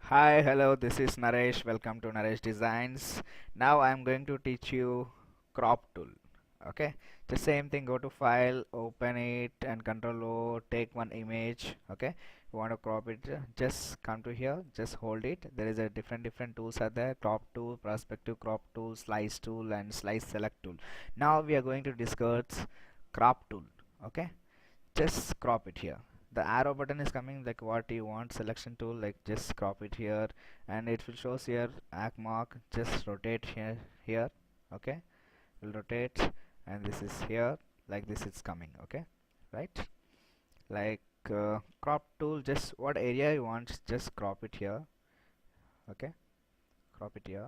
Hi, hello, this is Naresh. Welcome to Naresh Designs. Now I'm going to teach you crop tool. Okay, the same thing, go to file, open it and control O, take one image. Okay, you want to crop it, just come to here, just hold it. There is a different tools are there: crop tool, perspective crop tool, slice tool and slice select tool. Now we are going to discuss crop tool. Okay, just crop it here. The arrow button is coming, like what you want, selection tool, like just crop it here and it will shows here arc mark. Just rotate here. Okay, will rotate and this is here, like this is coming. Okay, right, like crop tool, just what area you want, just crop it here. Okay, crop it here,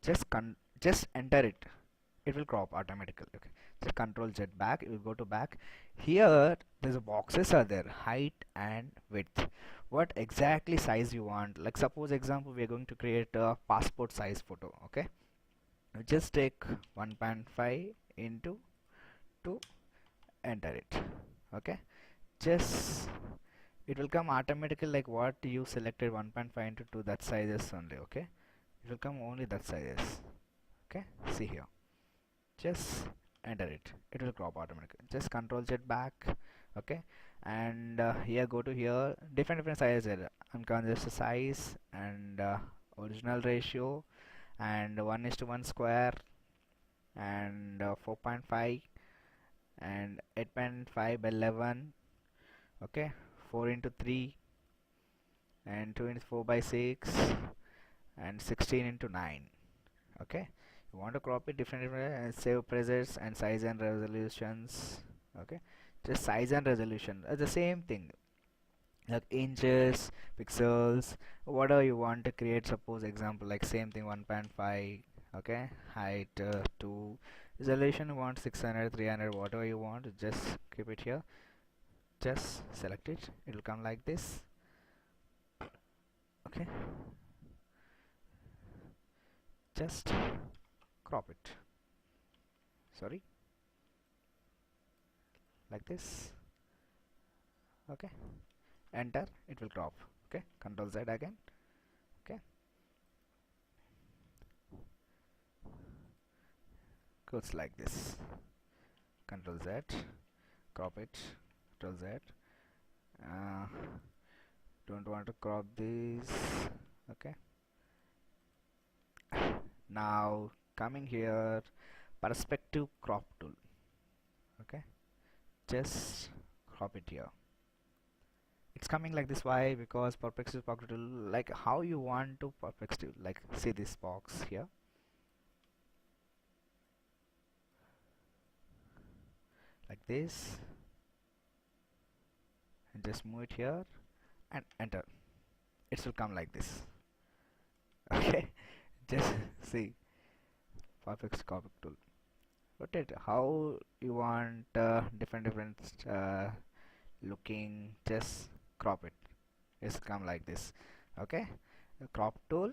just enter it, it will crop automatically. Okay, so control Z back, it will go to back. Here there's a boxes are there, height and width. What exactly size you want, like suppose example we are going to create a passport size photo. Okay, you just take 1.5 into 2, enter it. Okay, just it will come automatically, like what you selected 1.5 into 2, that sizes only. Okay, it will come only that sizes. Okay, see here, just enter it, it will crop automatically. Just control Z back. Okay, and here go to here, different sizes there, unconscious size and original ratio and 1:1 square and 4.5 and 8.5 by 11. Okay, 4 into 3 and 2 into 4 by 6 and 16 into 9. Okay, you want to crop it different and save presets and size and resolutions. Okay, just size and resolution are the same thing, like inches, pixels, whatever you want to create. Suppose example like same thing, 1.5. Okay, height 2, resolution you want 600, 300, whatever you want, just keep it here. Just select it, it will come like this. Okay, just crop it, sorry, like this. Okay, enter, it will crop. Okay, control Z again. Okay, goes like this, control Z, crop it, control Z. uh, don't want to crop this. Okay, now coming here, perspective crop tool. Okay, just crop it here, it's coming like this. Why? Because perspective crop tool, like how you want to perspective, like see this box here, like this, and just move it here and enter, it will come like this. Okay, just see, perfect copy tool, rotate how you want, different looking, just crop it, it's come like this. Okay, the crop tool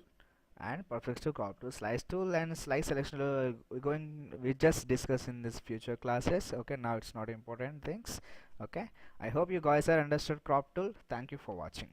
and perspective crop tool, slice tool and slice selection tool, we just discuss in this future classes. Okay, now it's not important things. Okay, I hope you guys are understood crop tool. Thank you for watching.